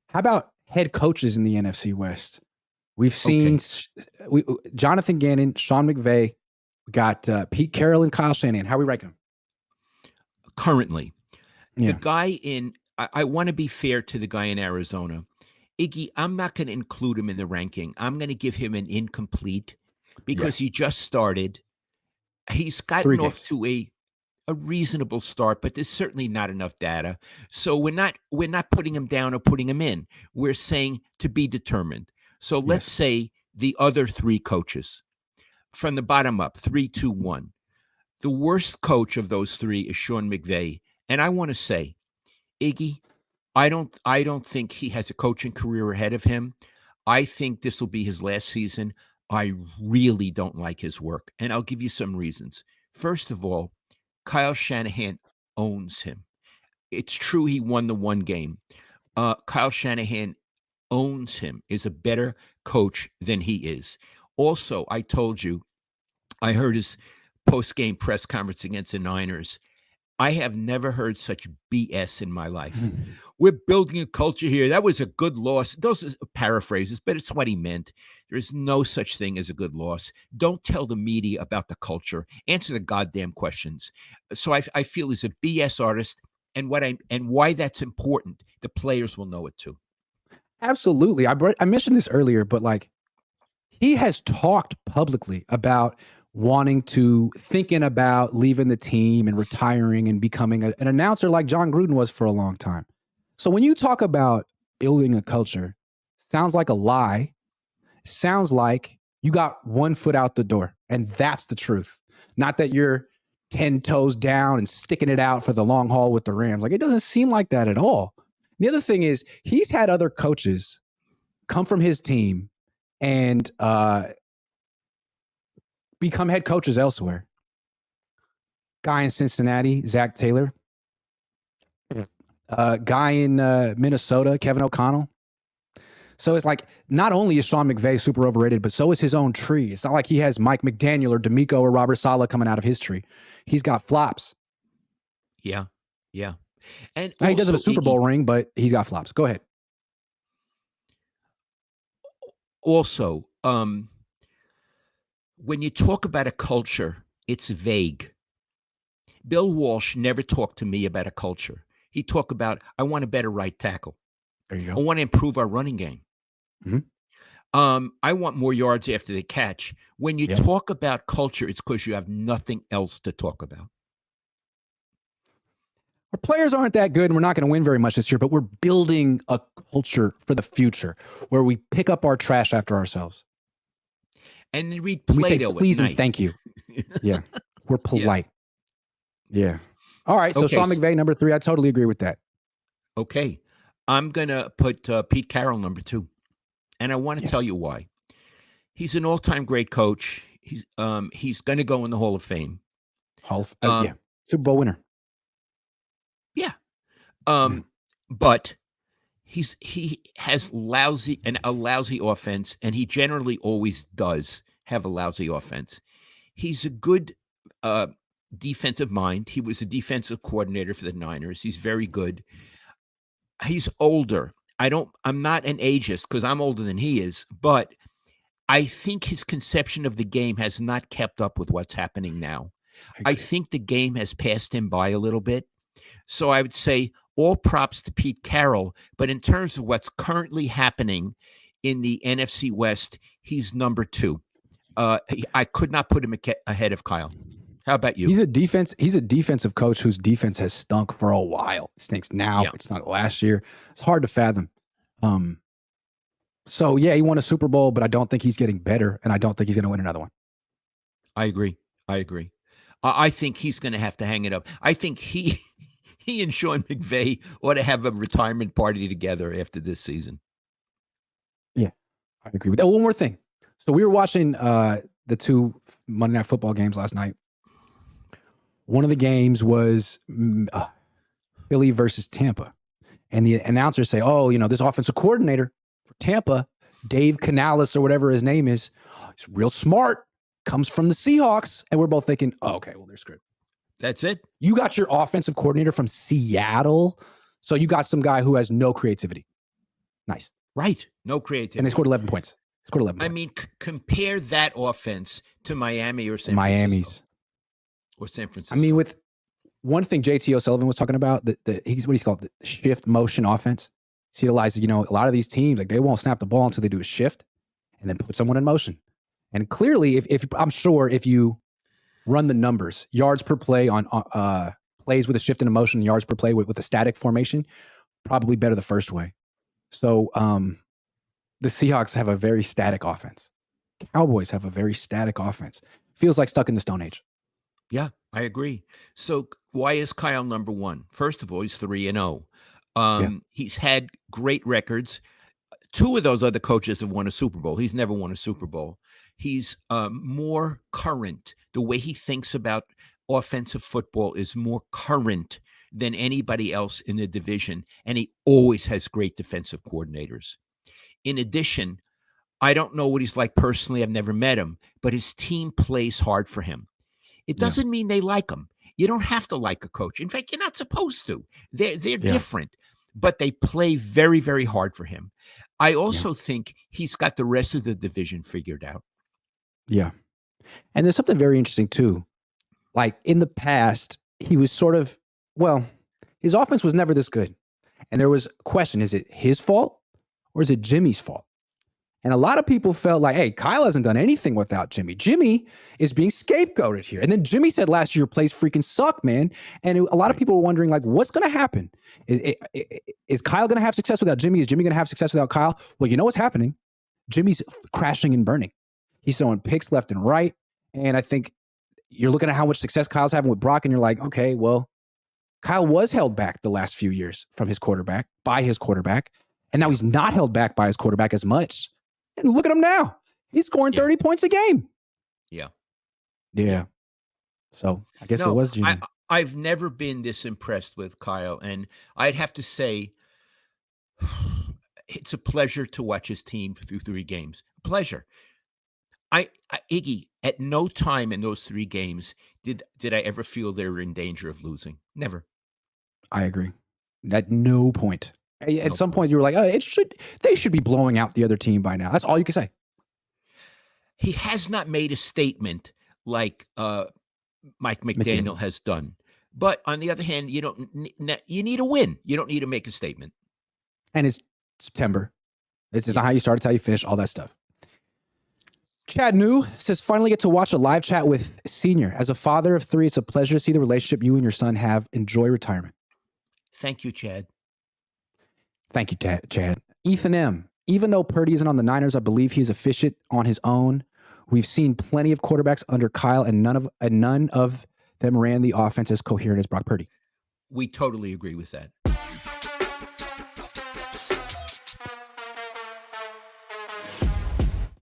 How about head coaches in the NFC West? We've seen Jonathan Gannon, Sean McVay. We got Pete Carroll and Kyle Shanahan. How are we ranking them? Currently, the guy in I want to be fair to the guy in Arizona. Iggy, I'm not going to include him in the ranking. I'm going to give him an incomplete because he just started. He's gotten off to a reasonable start, but there's certainly not enough data. So we're not putting him down or putting him in. We're saying to be determined. So let's say the other three coaches from the bottom up, 3, 2, 1. The worst coach of those three is Sean McVay. And I want to say, Iggy, I don't think he has a coaching career ahead of him. I think this will be his last season. I really don't like his work, and I'll give you some reasons. First of all, Kyle Shanahan owns him. It's true he won the one game. Kyle Shanahan owns him, is a better coach than he is. Also, I told you, I heard his post-game press conference against the Niners. I have never heard such BS in my life. We're building a culture here. That was a good loss. Those are paraphrases, but it's what he meant. There is no such thing as a good loss. Don't tell the media about the culture. Answer the goddamn questions. So I feel he's a BS artist, and why that's important. The players will know it too. Absolutely. I mentioned this earlier, but like he has talked publicly about thinking about leaving the team and retiring and becoming an announcer like John Gruden was for a long time. So when you talk about building a culture, sounds like a lie. Sounds like you got one foot out the door, and that's the truth. Not that you're 10 toes down and sticking it out for the long haul with the Rams. Like, it doesn't seem like that at all. The other thing is he's had other coaches come from his team and become head coaches elsewhere. Guy in Cincinnati, Zach Taylor. Guy in Minnesota, Kevin O'Connell. So it's like, not only is Sean McVay super overrated, but so is his own tree. It's not like he has Mike McDaniel or D'Amico or Robert Saleh coming out of his tree. He's got flops. Yeah. And now, he doesn't have a Super Bowl ring, but he's got flops. Go ahead. Also, when you talk about a culture, it's vague. Bill Walsh never talked to me about a culture. He talked about, I want a better right tackle. There you go. I want to improve our running game. Mm-hmm. I want more yards after the catch. When you talk about culture, it's because you have nothing else to talk about. Our players aren't that good, and we're not going to win very much this year, but we're building a culture for the future where we pick up our trash after ourselves. And read Plato. We say please and thank you. Yeah. We're polite. Yeah. All right. So Sean McVay, number 3. I totally agree with that. Okay. I'm going to put Pete Carroll, number 2. And I want to tell you why. He's an all-time great coach. He's going to go in the Hall of Fame. Super Bowl winner. Yeah. But he has a lousy offense, and he generally always does have a lousy offense. He's a good defensive mind. He was a defensive coordinator for the Niners. He's very good. He's older. I'm not an ageist because I'm older than he is, but I think his conception of the game has not kept up with what's happening now. I think the game has passed him by a little bit. So I would say all props to Pete Carroll, but in terms of what's currently happening in the NFC West, he's number 2. I could not put him ahead of Kyle. How about you? He's a defensive coach whose defense has stunk for a while. It stinks now. Yeah. It stunk last year. It's hard to fathom. So yeah, he won a Super Bowl, but I don't think he's getting better, and I don't think he's going to win another one. I agree. I think he's going to have to hang it up. I think he and Sean McVay ought to have a retirement party together after this season. Yeah, I agree with that. One more thing. So we were watching the 2 Monday Night Football games last night. One of the games was Philly versus Tampa. And the announcers say, this offensive coordinator for Tampa, Dave Canales or whatever his name is, he's real smart, comes from the Seahawks. And we're both thinking, okay, well, they're screwed. That's it. You got your offensive coordinator from Seattle. So you got some guy who has no creativity. Nice. Right. No creativity. And they scored 11 points. I mean, compare that offense to Miami or Miami's. Or San Francisco. I mean, with one thing JT O'Sullivan was talking about, he's called the shift motion offense. So he realizes, a lot of these teams, like, they won't snap the ball until they do a shift and then put someone in motion. And clearly, if I'm sure if you run the numbers, yards per play on plays with a shift into motion, yards per play with a static formation, probably better the first way. So the Seahawks have a very static offense. Cowboys have a very static offense. Feels like stuck in the Stone Age. Yeah, I agree. So why is Kyle number one? First of all, he's 3-0. He's had great records. Two of those other coaches have won a Super Bowl. He's never won a Super Bowl. He's more current. The way he thinks about offensive football is more current than anybody else in the division, and he always has great defensive coordinators. In addition, I don't know what he's like personally. I've never met him, but his team plays hard for him. It doesn't mean they like him. You don't have to like a coach. In fact, you're not supposed to. They're different, but they play very, very hard for him. I also think he's got the rest of the division figured out. Yeah. And there's something very interesting too. Like, in the past, he was sort of, his offense was never this good. And there was a question, is it his fault or is it Jimmy's fault? And a lot of people felt like, hey, Kyle hasn't done anything without Jimmy. Jimmy is being scapegoated here. And then Jimmy said last year, plays freaking suck, man. And a lot of people were wondering, like, what's going to happen? Is Kyle going to have success without Jimmy? Is Jimmy going to have success without Kyle? Well, you know what's happening? Jimmy's crashing and burning. He's throwing picks left and right. And I think you're looking at how much success Kyle's having with Brock, and you're like, okay, well, Kyle was held back the last few years by his quarterback. And now he's not held back by his quarterback as much. And look at him now. He's scoring 30 points a game. Yeah. So I guess it was Jimmy. I've never been this impressed with Kyle. And I'd have to say, it's a pleasure to watch his team through 3 games. Pleasure. Iggy, at no time in those 3 games did I ever feel they were in danger of losing. Never. I agree. At no point. At some point, you were like, oh, they should be blowing out the other team by now. That's all you can say. He has not made a statement like Mike McDaniel has done. But on the other hand, you need a win. You don't need to make a statement. And it's September. This is not how you start, it's how you finish, all that stuff. Chad New says, finally get to watch a live chat with Senior. As a father of 3, it's a pleasure to see the relationship you and your son have. Enjoy retirement. Thank you, Chad. Thank you, Chad. Ethan M. Even though Purdy isn't on the Niners, I believe he's efficient on his own. We've seen plenty of quarterbacks under Kyle, and none of them ran the offense as coherent as Brock Purdy. We totally agree with that.